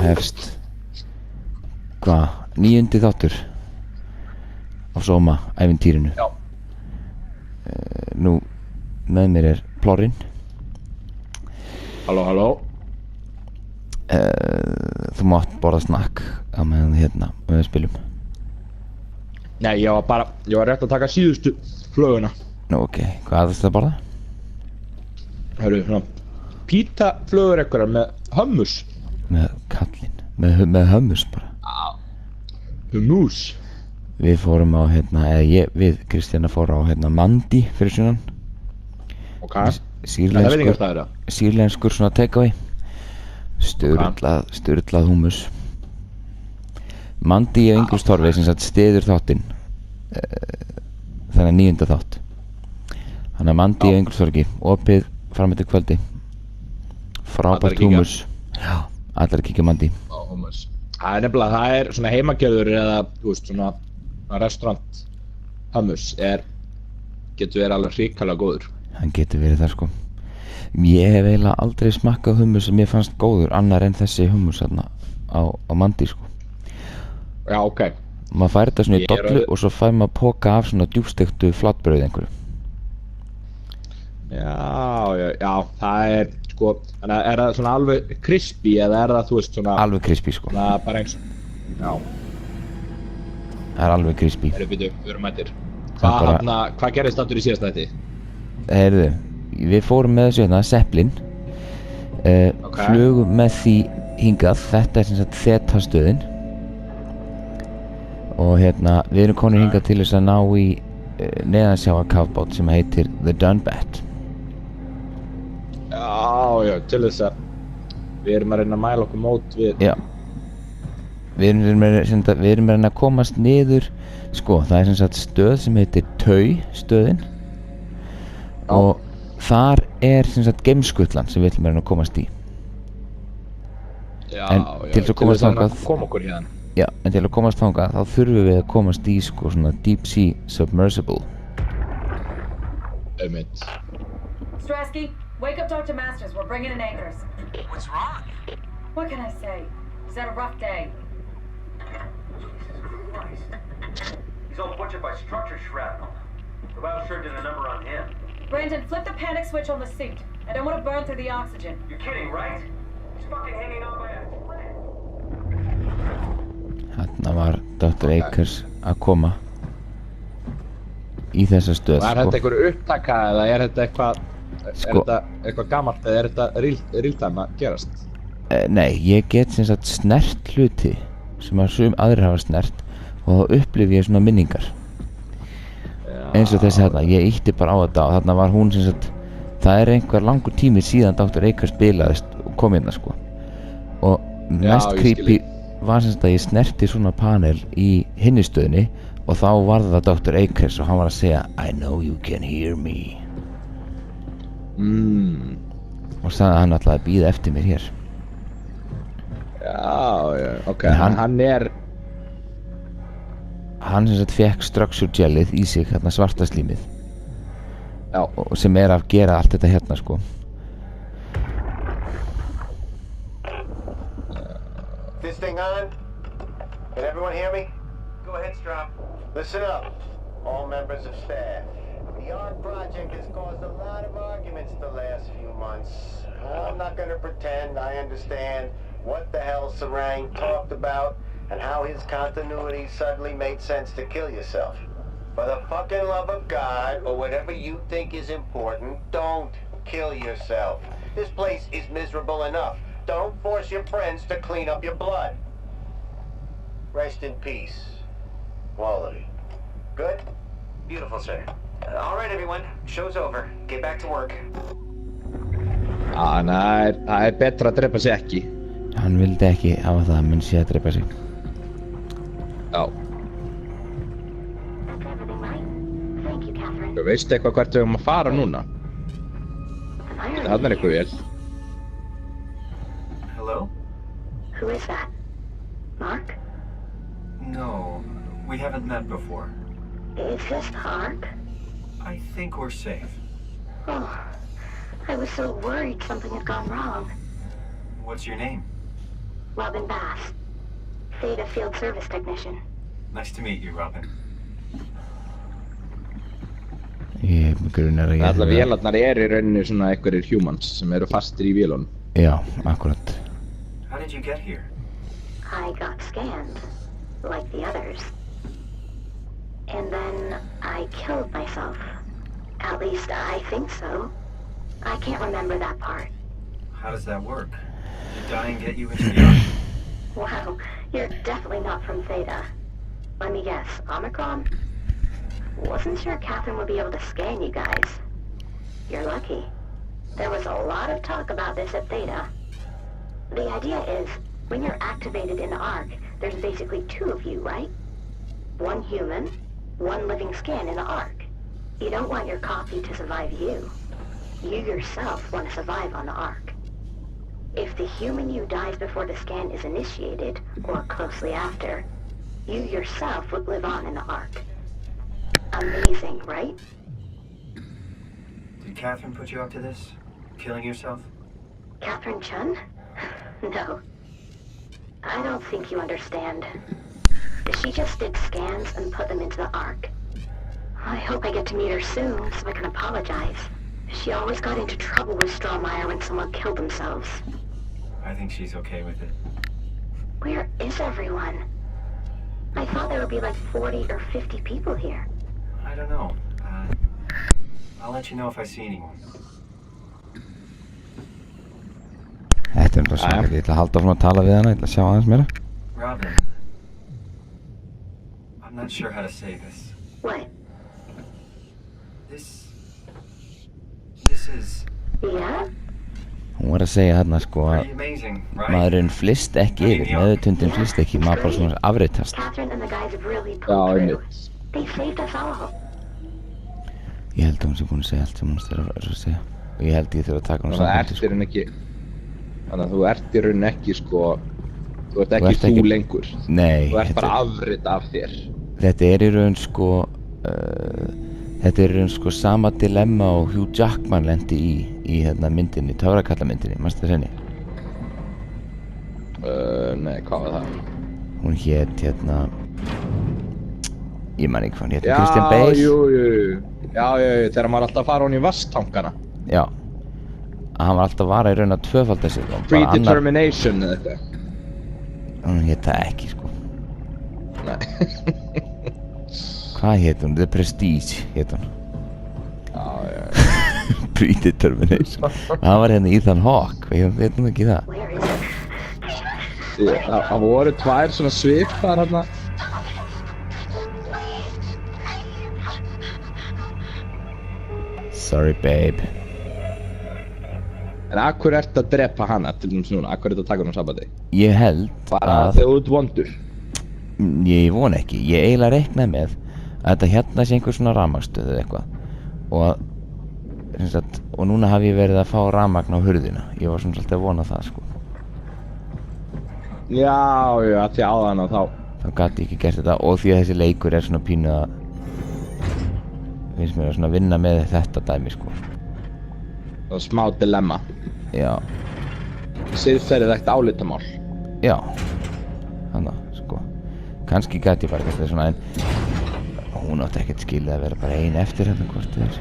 hefst hvað, 9. þáttur á Soma ævintýrinu. Já. Nú með mér Plorrin. Halló. Þú mátt borða snakk á meðan við spilum. Nei, ég var rétt að taka síðustu flöguna. Nú ok, hvað er þetta að borða? Hörru, svona pítaflögur einhverjar með hummus. Með kallinn, með hummus bara. Hummus. Við fórum á við Kristjana fórum á Mandi fyrir sunnan. Ok. Sýrlenskur svona takeaway. Sturlað hummus. Mandi í Ingólfstorfi sem sagt stiður þáttinn. Þannig 9. þátt. Þannig að Mandi í Ingólfstorfi opið fram eftir kvöldi. Frábært hummus. Já, allir að kíkja Mandi. Hummus. Það er nefnilega, það er svona heimagerður eða, þú veist, svona restaurant hummus getur verið alveg hrikalega góður. Hann getur verið það sko. Ég hef eiginlega aldrei smakkað hummus sem ég fannst góður annar en þessi hummus þarna á Mandi sko. Já, ok. Maður fær þetta svona í dollu og svo fær maður poka af svona djúpstektu flatbrauði einhverju. Já, það er sko, þannig að það svona alveg crispy eða það, þú veist, svona alveg crispy sko. Það bara eins já. Það alveg crispy. Við erum mættir. Hvað gerðist aftur í síðasta þætti? Heyrðu, við fórum með þessu Zeppelin. Flugum með því hingað, þetta sem sagt Theta-stöðin. Og við erum konir hingað til þess að ná í neðansjávar kafbát sem heitir The Dunbat. Já, til þess að við erum að reyna að mæla okkur mót við. Já. Við erum að reyna að komast niður, sko, það er sem sagt stöð sem heitir Tau-stöðin. Og þar er sem sagt geimskutlan sem við ætlum að reyna að komast í. Já, til þess að koma okkur hérna. Já, en til að komast þangað þá þurfum við að komast í sko svona deep sea submersible. Einmitt. Strasky, wake up Dr. Masters, we're bringing in anchors. What's wrong? What can I say? He's had a rough day. Jesus Christ. He's all butchered by structure shrapnel. The lab sure did a number on him. Brandon, flip the panic switch on the suit. I don't want to burn through the oxygen. You're kidding, right? He's fucking hanging on by a thread. Þarna var Dr. Akers að koma í þessa stöð sko. Er þetta einhver upptaka eða er þetta eitthvað eitthvað gamalt eða er þetta real-time að gerast? Nei, ég get sem sagt snert hluti sem að sum aðrir hafa snert og þá upplifi ég svona minningar. Eins og þessi þarna, ég ýtti bara á þetta og þarna var hún sem sagt, það er einhver langur tími síðan Dr. Akers bilaðist og kom hérna sko. Og mest creepy var sem sagt að ég snerti svona panel í hinni stöðinni og þá var það Dr. Akers og hann var að segja I know you can hear me. Og sagði að hann ætlaði að bíða eftir mér hér. Já, ok, hann sem sagt fekk structure gelið í sig, hérna svarta slímið. Já. Og sem að gera allt þetta hérna sko. This thing on? Can everyone hear me? Go ahead, Strop. Listen up, all members of staff. The ARC project has caused a lot of arguments the last few months. I'm not gonna pretend I understand what the hell Sarang talked about and how his continuity suddenly made sense to kill yourself. For the fucking love of God, or whatever you think is important, don't kill yourself. This place is miserable enough. Don't force your friends to clean up your blood. Rest in peace, all of you. Good? Beautiful, sir. All right, everyone. Show's over. Get back to work. Það er betra að drepa sig ekki. Hann vildi ekki hafa það að menn sé að drepa sig. Já. Þú veist eitthvað hvert við að fara núna? Þarna er eitthvað vel. Hello? Who is that? Mark? No, we haven't met before. Is this Mark? I think we're safe. Oh, I was so worried something had gone wrong. What's your name? Robin Bass. Theta Field Service Technician. Nice to meet you, Robin. Ég grunar að ég Alla vélarnar í rauninni svona einhverjir humans sem eru fastir í vélunum. Já, akkurat. How did you get here? I got scanned, like the others. And then I killed myself. At least I think so. I can't remember that part. How does that work? Did dying get you into the army? Wow, you're definitely not from Theta. Let me guess, Omicron? Wasn't sure Catherine would be able to scan you guys. You're lucky. There was a lot of talk about this at Theta. The idea is, when you're activated in the Ark, there's basically two of you, right? One human, one living scan in the Ark. You don't want your copy to survive you. You yourself want to survive on the Ark. If the human you dies before the scan is initiated, or closely after, you yourself would live on in the Ark. Amazing, right? Did Catherine put you up to this? Killing yourself? Catherine Chun? No. I don't think you understand. She just did scans and put them into the Ark. I hope I get to meet her soon so I can apologize. She always got into trouble with Strawmeyer when someone killed themselves. I think she's okay with it. Where is everyone? I thought there would be like 40 or 50 people here. I don't know. I'll let you know if I see anyone. Þetta bara svakar, ég ætla að halda áfram að tala við hana, ég ætla að sjá aðeins meira. Robin. I'm not sure how to say this. What? This is Yeah? Hún var að segja hérna sko að pretty amazing, right? maðurinn flist ekki yfir, meðutundin flist ekki, maður bara svona afritast. Catherine and the guys have really Já, pulled through. einmitt. They saved us all. Ég held að hún sé búin að segja allt sem hún þurfa að segja. Og ég held ég þurfa að taka hún Þannig að saman ertir henni ekki, þannig að þú ert í rauninni ekki sko, þú ert ekki ert þú ekki- lengur. Nei, Þú ert bara afrit af þér. þetta er í raun sko þetta er í raun sko sama dilemma og Hugh Jackman lendi í hérna myndinni, Töfrakallamyndinni, manstu það henni? Nei, hvað var það? Hún hét hérna ég man ekki hvað hún hét, Christian Bale. jú. Já, þegar maður alltaf fara hún í vasstankana. Já, að hann var alltaf að vara í raun að tvöfalda sig og bara Predetermination eða eitthvað. hún hét það ekki sko. Nei. Hvað hét hún? The Prestige hét hún. Já. Predetermination. Það var hérna Ethan Hawke, veitum ekki það? Where is it? Það voru tvær svona svipar hérna. Sorry babe. En akkur ertu að drepa hana til dæmis núna? Akkur ertu að taka hún á sabati? Ég held Bara að þegar þú ert vondur. ég von ekki, ég eiginlega reiknaði með að þetta hérna sé einhver svona rafmagnstöð eða eitthvað og núna haf ég verið að fá rafmagn á hurðina, ég var svona svolítið að vona það sko. Já, að því áðan og Þá gat ég ekki gert þetta og því að þessi leikur er svona pínu að finnst mér að svona vinna með þetta dæmi sko. þá smá dilemma. Já, Siðferðilegt álitamál. já, þannig sko, kannski gat ég bara gert þetta svona en hún átti ekkert skilið að vera bara ein eftir hérna hvort þið er.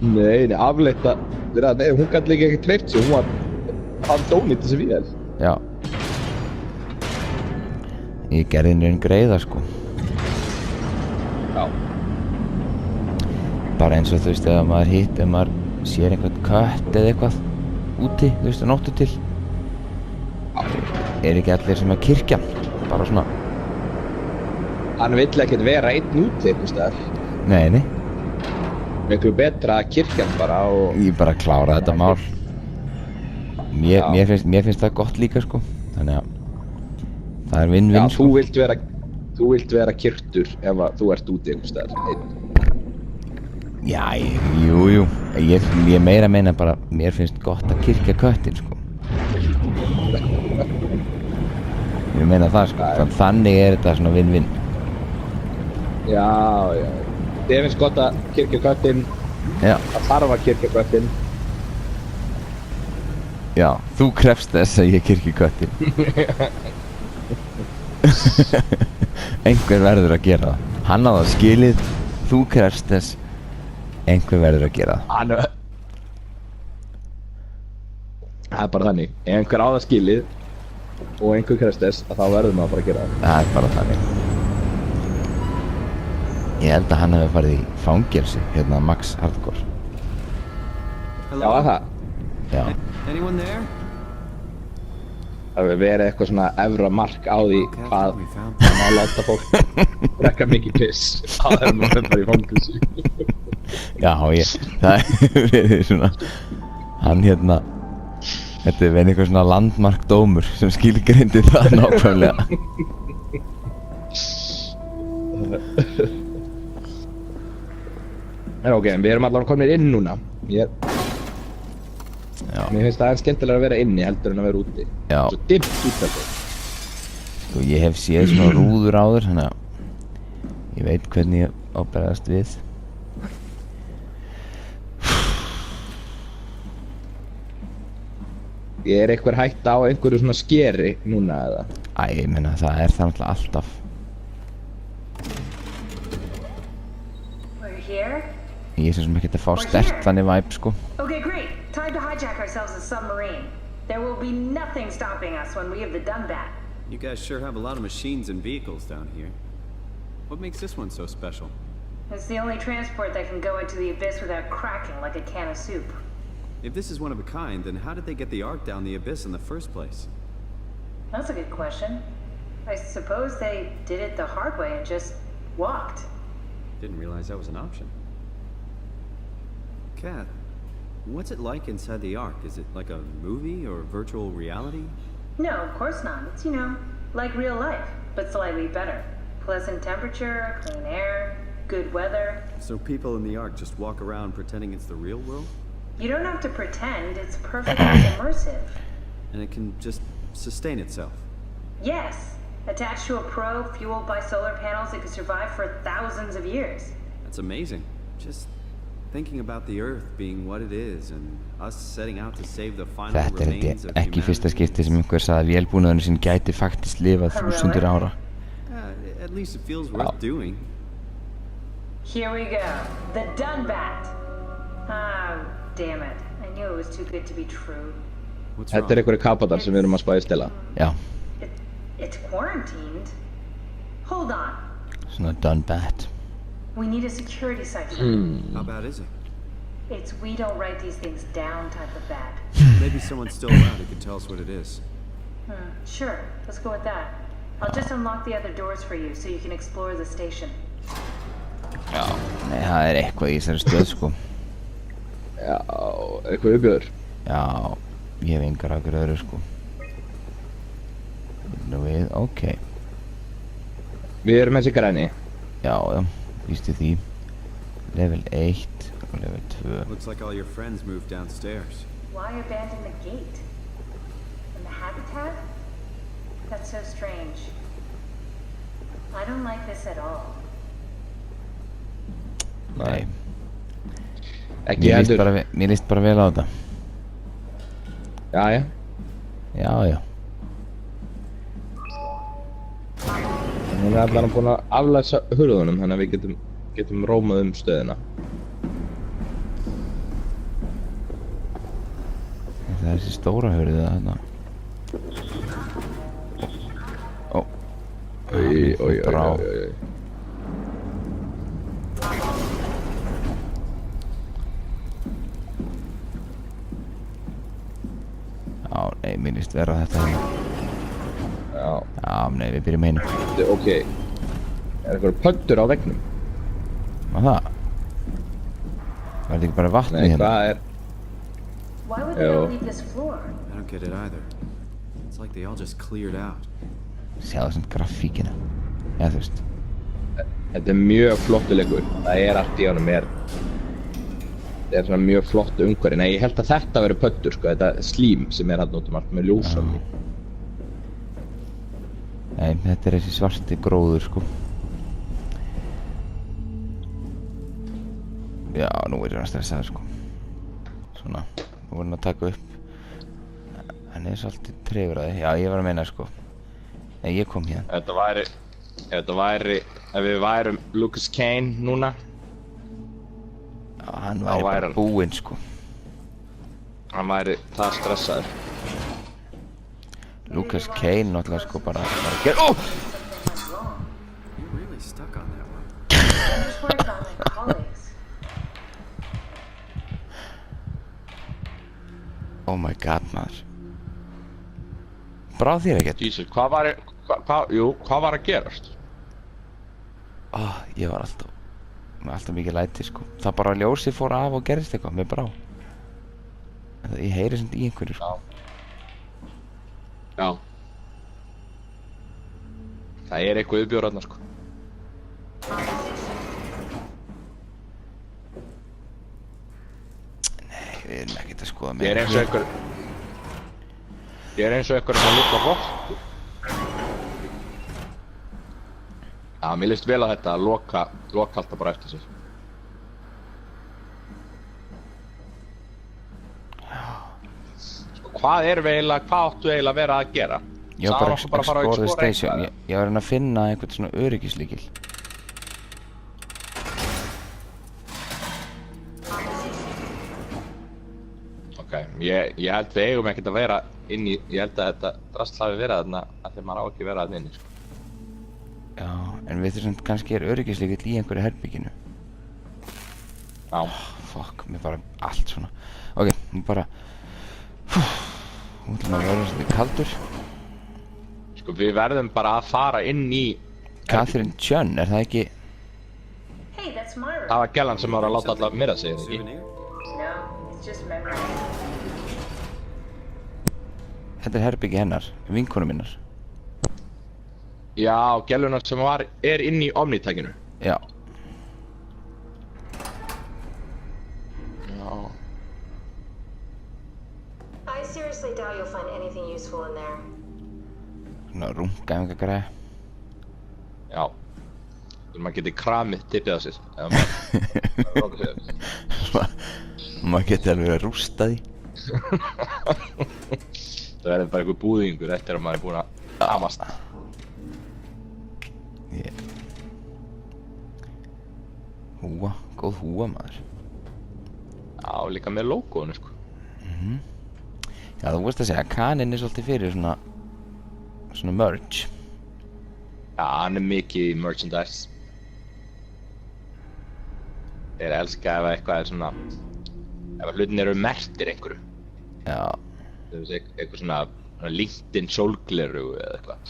Nei, afleita, nei, hún gæti líka ekki treyft sig, hún var að dónýta sig við. Já, ég gerði henni greiða sko. Já. Bara eins og þú veist ef maður sér einhvern kött eða eitthvað úti, þú veist, á nóttu til er ekki allir sem að kirkja bara svona. Hann vill ekkert vera einn úti einhvers staðar. Nei, Miklu betra að kirkjan bara og ég bara klára þetta mál. Já. Mér finnst það gott líka sko, þannig að það er já, vinn-vinn sko. þú vilt vera kyrktur ef að þú ert úti einhvers staðar einn. Já, jú, ég meira meina bara, mér finnst gott að kirkja köttin sko. Ég meina það sko, þannig er þetta svona vinn-vinn. Já. Þið finnst gott að kirkja köttinn, Já, að þarf að kirkja köttinn. Já, þú krefst þess að ég kyrki köttin. Einhver verður að gera það. Hann á það skilið, þú krefst þess, einhver verður að gera það. Það er bara þannig. Ef einhver á það skilið og einhver krefst þess, að þá verður maður bara að gera það. Það er bara þannig. Ég held að hann hefði farið í fangelsi, hérna Max Hardcore. Já, það. Já. Anyone there? Það hefur verið eitthvað svona efra mark á því hvað það má láta fólk drekka mikið piss. Það er maður bara í fangelsi. Já, það hefur verið svona, hann hérna, þetta hefur verið eitthvað svona landmarkdómur sem skilgreindi það nákvæmlega. En ok, við erum allavega komnir inn núna. Mér finnst það aðeins skemmtilega að vera inni heldur en að vera úti. Já. Svo dimmt út þetta. Sko, ég hef séð svona rúður áður, þannig að ég veit hvernig ég á að bregðast við. Er einhver hætta á einhverju svona skeri núna eða? Æ, ég meina, það er það náttúrulega alltaf. We're here? Ég er sem ekki að fá sterkt þannig vibe, sko. Okay, great. Time to hijack ourselves a submarine. There will be nothing stopping us when we have done that. You guys sure have a lot of machines and vehicles down here. What makes this one so special? It's the only transport that can go into the abyss without cracking like a can of soup. If this is one of a kind, then how did they get the Ark down the abyss in the first place? That's a good question. I suppose they did it the hard way and just walked. Didn't realize that was an option. Kath, what's it like inside the Ark? Is it like a movie or virtual reality? No, of course not. It's, like real life, but slightly better. Pleasant temperature, clean air, good weather. So people in the Ark just walk around pretending it's the real world? You don't have to pretend, it's perfectly immersive. And it can just sustain itself? Yes. Attached to a probe fueled by solar panels, it could survive for thousands of years. That's amazing. Just thinking about the Earth being what it is and us setting out to save the final Þetta remains of ekki fyrsta humanity. skipti sem einhver sagði að vélbúnaðurinn sinn gæti faktist lifað þúsundir ára. At least it feels worth doing. Here we go. The Dunbat. Oh, damn it. I knew it was too good to be true. What's wrong? Þetta einhverju kapotar sem við erum að spæði stela. Já, It's quarantined. Hold on. svona done bad. We need a security cipher. How bad is it? It's we don't write these things down type of bad. Maybe someone's still around who can tell us what it is. Sure, let's go with that. I'll just unlock the other doors for you so you can explore the station. Já, nei, það er eitthvað í þessari stöð, sko. Já, eitthvað uppjöður. Já, ég hef engar ákveður öðru, sko. Nú við, ok. Við erum þessi græni. Já, vístu því. Level 1 og level 2. Looks like all your friends moved downstairs. Why abandon the gate? And the habitat? That's so strange. I don't like this at all. Nei, Ekki heldur. mér líst bara vel á þetta. Jæja. Já. Hún er allan búin að aflæsa hurðunum þannig að við getum rómað stöðina. Það er þessi stóra hurðið þarna. Ó. Oj. Já, nei, mér líst vera þetta hérna. Já, nei, við byrjum einu. Ok. Er eitthvað pöddur á veggnum? Var það? Var þetta ekki bara vatnið Nei, hérna? hvað er? Why would they not leave this floor? I don't get it either. It's like they all just cleared out. Sjáðu sem grafíkina. Já, þú veist. Þetta er mjög flottu leikur. Það er allt í honum þetta er svona mjög flottu umhverfi. Nei, ég held að þetta veri pöddur, sko. Þetta slím sem er hann út um allt með ljósum. Nei, þetta er þessi svarti gróður, sko. Já, nú er hann stressaður, sko. Svona, nú er hann að taka upp Hann er svolítið tregur að þið. Já, ég var að meina sko. Nei, ég kom hérna. Ef við værum Lucas Kane núna. Já, hann væri bara búinn sko. Hann væri það stressaður. Lucas Kane náttúrulega sko bara að gera... Oh! You're really stuck on that one. I'm just worried about my colleagues. Oh my god, maður. Brá þér ekkert? Jesus, hvað var að gerast? Ég var alltaf mikið læti sko. Það bara ljósið fór af og gerist eitthvað með brá. Ég heyri sem í einhverju sko. Já. Það er eitthvað uppbjór þarna sko. Nei, við erum ekkert að skoða Ég er eins og einhver sem líka rottu. Já, mér líst vel á þetta að loka alltaf bara eftir sér. Hvað áttu eiginlega að vera að gera? Ég var bara að explore the station. Ég var að reyna að finna einhvern svona öryggislykil. Ok, ég held við eigum ekkert að vera inn í, ég held að þetta drasl hafi verið þarna að þegar maður á ekki verið þarna inni, sko. Já, en við þessum kannski öryggislykil í einhverju herbygginu. Já. Fuck, mér bara allt svona. Ok, mér bara... Nú ætlum að vera svolítið kaldur. Sko, við verðum bara að fara inn í... Catherine Chun, er það ekki... Hey, that's Myra. Það var gellan sem var að láta allar myrra sig, ekki? No, it's just memory. Þetta er herbyggi hennar, vinkonu minnar. Já, gellunar sem er inn í Omni-tækinu. Já. Já. I seriously doubt you'll find anything useful in there. Svona runga einhverja græða. Já. Þannig maður geti kramið tippið á sér. Maður geti alveg að rústa því. Það verður bara einhver búðingur eftir að maður er búinn að amast. Húa, góð húa maður. Já, líka með logoinu, sko. Já, þú veist að segja, Kanin er svolítið fyrir svona merch. Já, hann er mikið í merchandise. Þeir elska ef eitthvað er svona... Ef hlutin eru merktir einhverju. Já. Þú veist, eitthvað svona LinkedIn sólgleru eða eitthvað.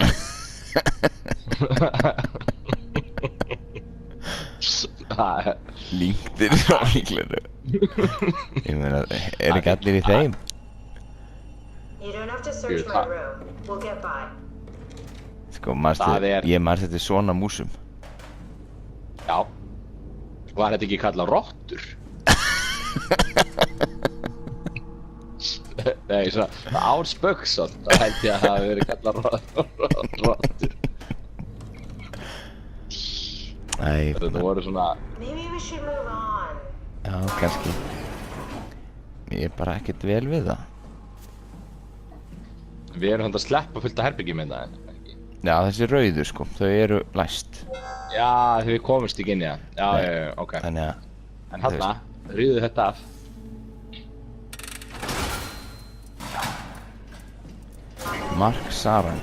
LinkedIn sólgleru. Ég meina, er ekki allir í þeim? You don't have to search my room. We'll get by. Sko, ég marst þetta svona músum. Já. Var þetta ekki kallað rottur? Nei, svona Árspöksson, það held ég að það hafi verið kallað rottur. Nei, Þetta voru svona... Maybe we should move on. Já, kannski. Ég er bara ekkert vel við það. Við erum þannig að sleppa fullt af herbyggjum með það, ekki? Já, þessi rauðu sko, þau eru læst. Já, við komumst ekki inn í það. Já, ok. Þannig að... En þarna, rýðu þetta af. Mark Saran.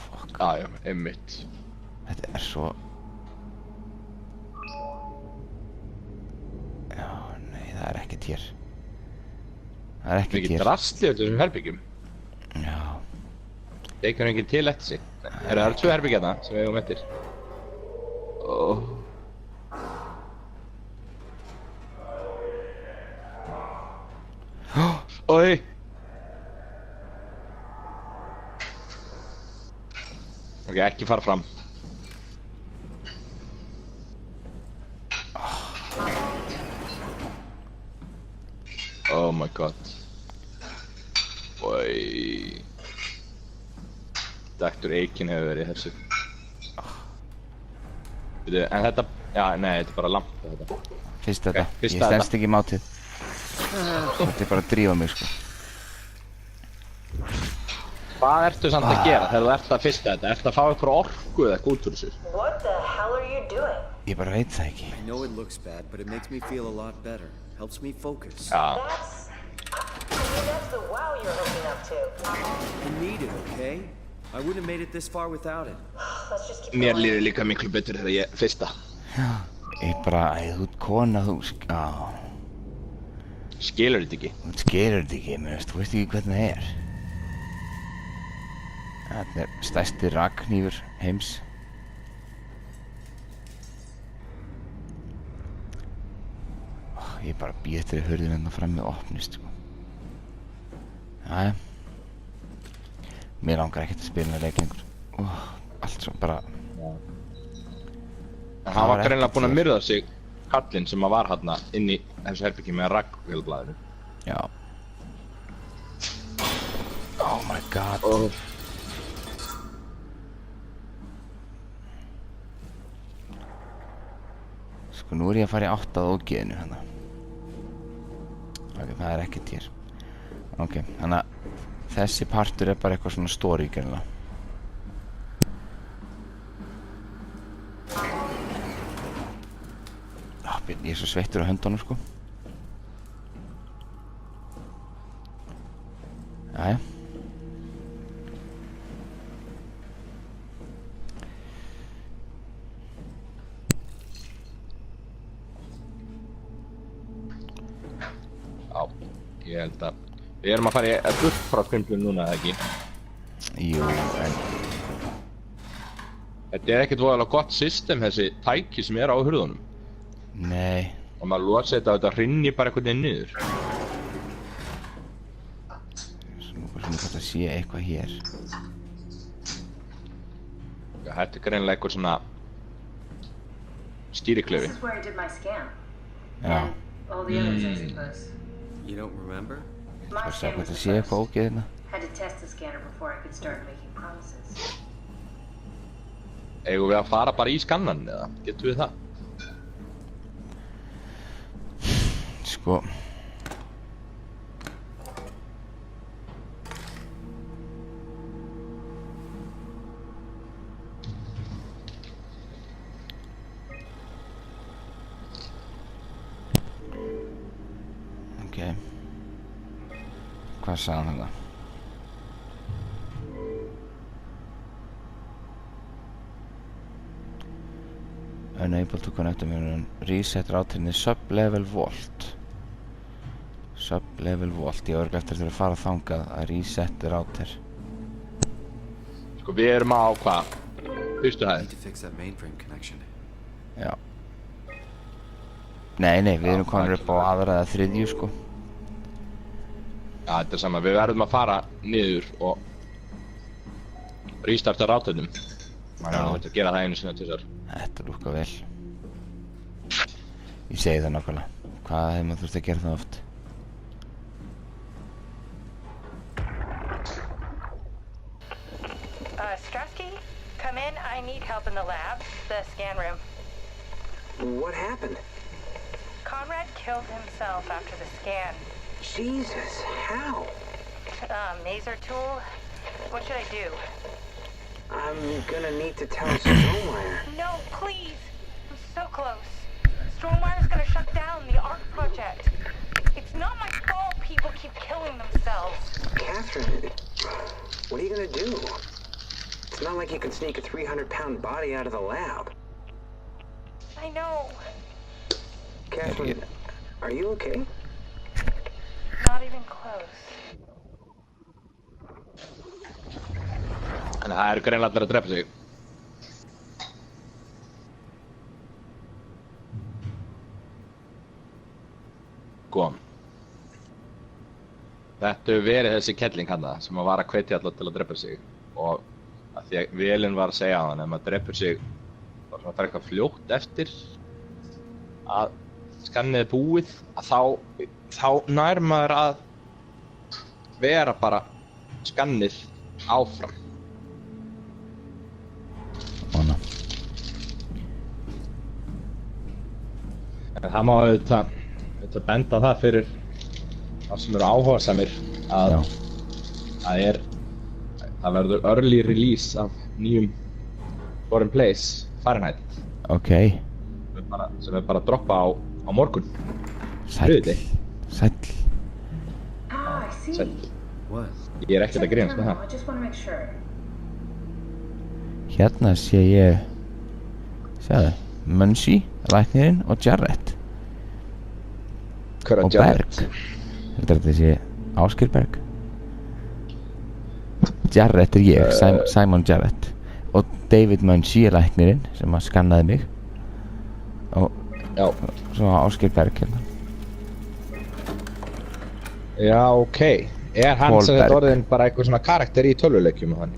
Fuck. Já, einmitt. Þetta er svo... Já, nei, það er ekkert hér. Það er ekkert Mikið hér. drasli öll þessum herbyggjum. Já. Þeir ekki til eftir sig. Það eru 2 herbyggja þarna sem við eigum eftir. Oj! Ok, ekki fara fram. Oh my god. Oj. Dr. Aiken hefur verið í þessu. En þetta, já, nei, þetta er bara lampa þetta. Fyrst þetta. Fyrst Ég stendst ekki í mátið. Þetta er bara að drífa mig sko. Hvað ertu samt að gera þegar þú ert að fyrsta þetta? Ertu að fá ykkur orku eða eitthvað út úr þessu? What the hell are you doing? Ég bara veit það ekki. I know it looks bad, but it makes me feel a lot better. Helps me focus. Já. That's the wow you're hooking up to. I need it, okay? I wouldn't have made it this far without it. Let's just keep Mér going. líður líka miklu betur þegar ég fyrsta. Ég bara, þú ert kona, þú Skilur þetta ekki? Þú skilur þetta ekki, þú veist ekki hvernig það er. Þetta er stærsti rakhnífur heims. Ég bara býð eftir að hurðin hérna fram með opnist, sko. Jæja. Mér langar ekkert að spila með leik lengur. Allt svo bara... Hann var greinilega búinn að myrða sig, kallinn sem var hérna inn í þessu herbyggi með ragnvélblaðinu. Já. Oh my god. Sko nú er ég að fara í 8 ógeðinu hérna. Ok, það er ekkert hér. Ok, þannig að þessi partur er bara eitthvað svona story greinilega. Ég er svo sveittur á höndunum, sko. Jæja. Já, ég held að við erum að fara í burt frá skrimslum núna, eða ekki? Jú, en... Þetta er ekkert voðalega gott system, þessi tæki sem er á hurðunum. Nei. Og maður losa þetta hrinni bara einhvern veginn niður. Svona hvort að sé eitthvað hér. Já, þetta er greinilega eitthvað svona stýriklöfi. This is where I did my scan. Já. And all the others, I suppose. You don't remember? My Hvort scan að was the sé eitthvað first. ógeð hérna. Had to test the scanner before I could start making promises. Eigum við að fara bara í skannan, eða? Getum við það? Sko... Ok. Hvað sagði hann þetta? Unable to connect to reset router in the sub-level vault. Sub-level vault. Ég örgla eftir að fara þangað að reset router. Sko, við erum á hvað? Fyrstu I hæð. need to fix that mainframe connection. Já. Nei, við erum komin upp á aðra eða þriðju, sko. Já, þetta er sama. Við verðum að fara niður og restarta rátunum. Maður er að gera það einu sinni til þessar. Þetta lúkar vel. Ég segi það nákvæmlega. Hvað hefur maður þurft að gera það oft? Strasky, come in. I need help in the lab, the scan room. What happened? Conrad killed himself after the scan. Jesus, how? Maser tool. What should I do? I'm gonna need to tell Strohmeyer. No, please. I'm so close. Strohmeyer's gonna shut down the ARC project. It's not my fault people keep killing themselves. Catherine, what are you gonna do? It's not like you can sneak a 300-pound body out of the lab. I know. Catherine, are you okay? Not even close. Þannig að það eru greinilega allir að drepa sig. Góðan. Þetta hefur verið þessi kettling hana sem var að hvetja allir til að drepa sig. Og að því að vélinn var að segja á hann, ef maður drepur sig bara svona eitthvað fljótt eftir að skannið er búið, að þá nær maður að vera bara skannið áfram. Óna. En það má auðvitað benda á það fyrir það sem eru áhugasamir að það er það verður early release af nýjum Foreign Place Fahrenheit. Ok. Sem er bara að droppa á morgun. Sæll. Sæll. Ah, I see. Sæll. What? Ég er ekkert að grínast með I það. just want to make sure. Hérna sé ég, sjáðu, Munshi, læknirinn og Jarrett. Hver Og Berg. Heldur þetta sé Ásgeir Berg? Jarrett er ég, Simon Jarrett. Og David Munshi er læknirinn sem að skannaði mig. Og Já. svo Ásgeir Berg hérna. Já, ok. Er hann Paul sem þetta Berg. orðin bara eitthvað svona karakter í tölvuleikjum og hann?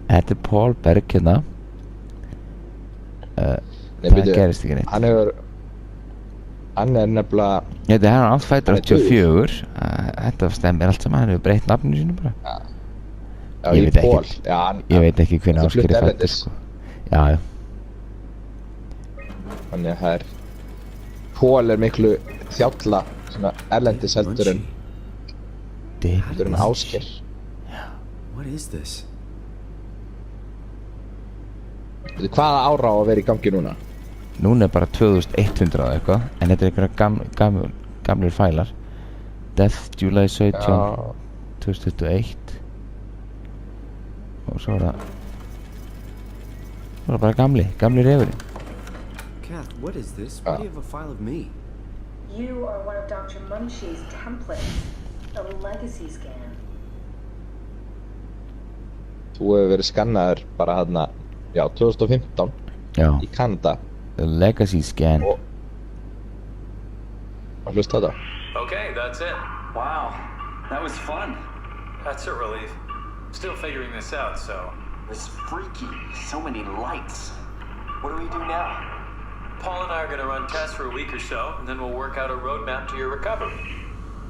Þetta er Paul Berg hérna. Nei, Það bíddu, gerist ekki neitt. Hann er nefnilega... Þetta er hann fæddur Hann er 84. Þetta stemmir allt saman, hann hefur breytt nafninu sínu bara. Já, Ég í veit ekki. Paul. Já, hann... Ég veit ekki hvernig Hann Ásgeir flutti er fæddur erlendis. sko. Já, já. Þannig að það er... Paul er miklu þjálla svona erlendis heldur en Ásgeir. What is this? Veitu, hvaða ára á að vera í gangi núna? Núna er bara 2100 og eitthvað. En þetta er einhverja gamlir fælar. Death July 17 2021. Og svo er það bara gamli refurinn. Kath, what is this? Why do you have a file of me? You are one of Dr. Munshi's templates, a legacy scan. Þú hefur verið skannaður bara hérna, já, 2015 Já. í Kanada. The Legacy Scan. Og hlusta þetta. Okay, that's it. Wow, that was fun. That's a relief. Still figuring this out, so... This is freaky. So many lights. What do we do now? Paul and I are gonna run tests for a week or so, and then we'll work out a roadmap to your recovery.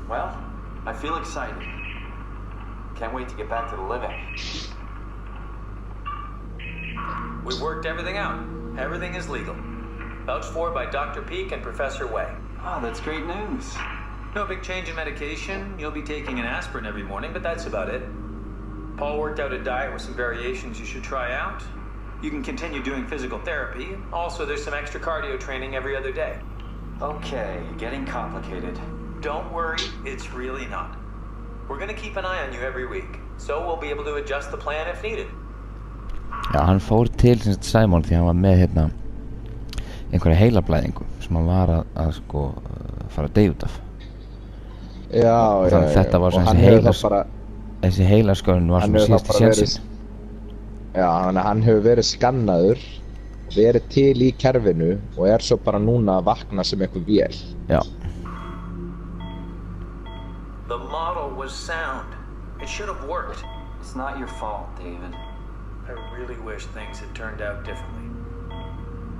Well, I feel excited. Can't wait to get back to the living. We've worked everything out. Everything is legal. Vouched for by Dr. Peak and Professor Way. Oh, that's great news. No big change in medication. You'll be taking an aspirin every morning, but that's about it. Paul worked out a diet with some variations you should try out. You can continue doing physical therapy. Also, there's some extra cardio training every other day. Okay, getting complicated. Don't worry, it's really not. We're gonna keep an eye on you every week, so we'll be able to adjust the plan if needed. Já, hann fór til sem sagt Simon því hann var með hérna einhverja heilablæðingu sem hann var að sko fara að deyja út af. Já. Þannig þetta var Og svona hann hefur það bara... þessi heilaskörun var Hann svona hefur það síðasti bara verið... sénsinn. Já, þannig að hann hefur verið skannaður, verið til í kerfinu og er svo bara núna að vakna sem einhver vél. Já. The model was sound. It should have worked. It's not your fault, David. I really wish things had turned out differently.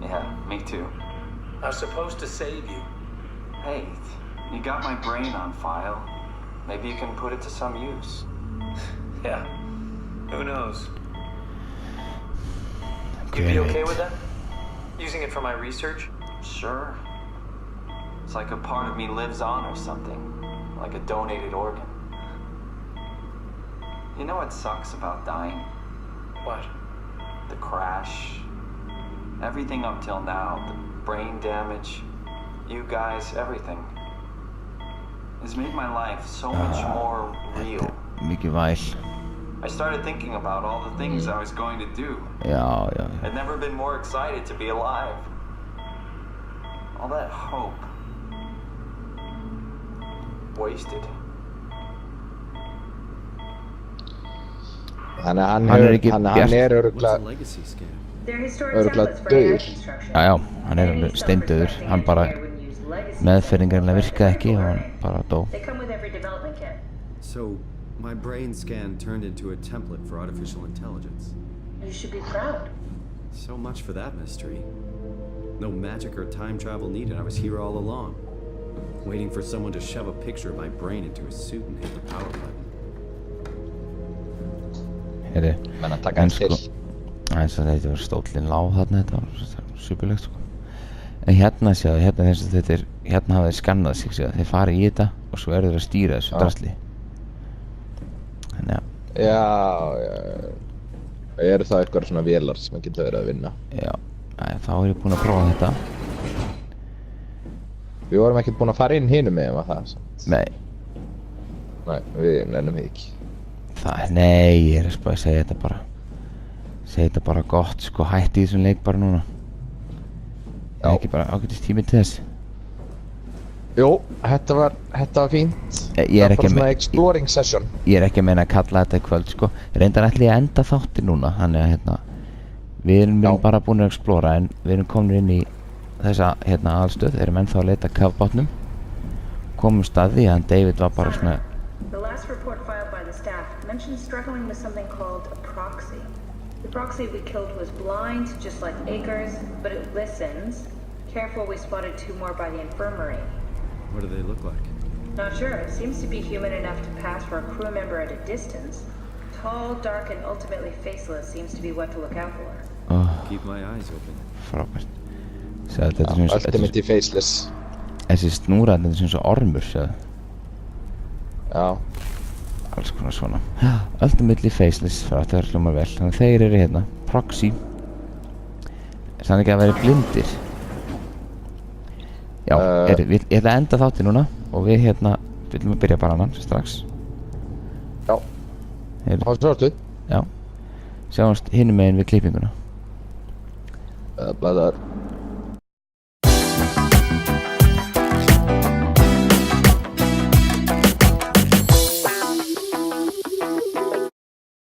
Yeah, me too. I was supposed to save you. Hey, you got my brain on file. Maybe you can put it to some use. Yeah, who knows? You'd be okay with that? Using it for my research? Sure. It's like a part of me lives on or something. Like a donated organ. You know what sucks about dying? What? The crash. Everything up till now. The brain damage. You guys, everything. Has made my life so much more real. Mikið væl. I started thinking about all the things I was going to do. Já. I'd never been more excited to be alive. All that hope. Wasted. Þannig að hann Hann er ekki hann bjart. er What's a örugglega legacy scan? They're historic Örugglega templates for AI dauður. construction. Já, hann er alveg steindauður. Hann bara meðferðingarlega virkaði ekki og hann bara dó. They come with every development kit. So, my brain scan turned into a template for artificial intelligence. You should be proud. So much for that mystery. No magic or time travel needed. I was here all along. Waiting for someone to shove a picture of my brain into a suit and hit the power button. Herri, Menn að taka en hans til. sko eins og þetta var stóllinn lág þarna, þetta var supulegt sko. En hérna sjáðu, hérna þess að þetta er, hérna hafa þeir skannað sig, sjáðu, þeir fara í þetta og svo eru þeir að stýra þessu drasli. Já. Eru það eitthvað svona vélar sem geta verið að vinna? Já, þá er ég búinn að prófa þetta. Við vorum ekkert búin að fara inn hinum með það, sant? Nei. Nei, við nennum ekki. Nei, ég er að segja þetta bara. Segja þetta bara gott, sko, hætti í þessum leik bara núna. Já. Ekki bara ágætist tími til þess. Jú, þetta var fínt. Ég er ekki bara svona exploring session. Ég er ekki að meina að kalla þetta í kvöld, sko. Reyndar ætli ég að enda þátti núna, þannig að við erum bara búin að explora, en við erum komin inn í þessa aðalstöð, erum ennþá að leita kafbátnum. Komum staði, en David var bara svona... The last report filed by the staff mentioned struggling with something called a proxy. The proxy we killed was blind, just like Akers, but it listens. Careful, we spotted 2 more by the infirmary. What do they look like? Not sure. It seems to be human enough to pass for a crew member at a distance. Tall, dark, and ultimately faceless seems to be what to look out for. Keep my eyes open. Frábært. Þetta er svona... Ultimately faceless. Þessi snúra, þetta er svona svo ormur, segðu. Já. Alls konar svona. Ultimately faceless, fyrir að það hljómar vel. Þannig þeir eru proxy. Þannig ekki að vera blindir. Já, ég ætla að enda þátti núna og við viljum að byrja bara annan strax. Já. Há svo. Já. Sjáumst hinum megin við klippinguna. Blæðar.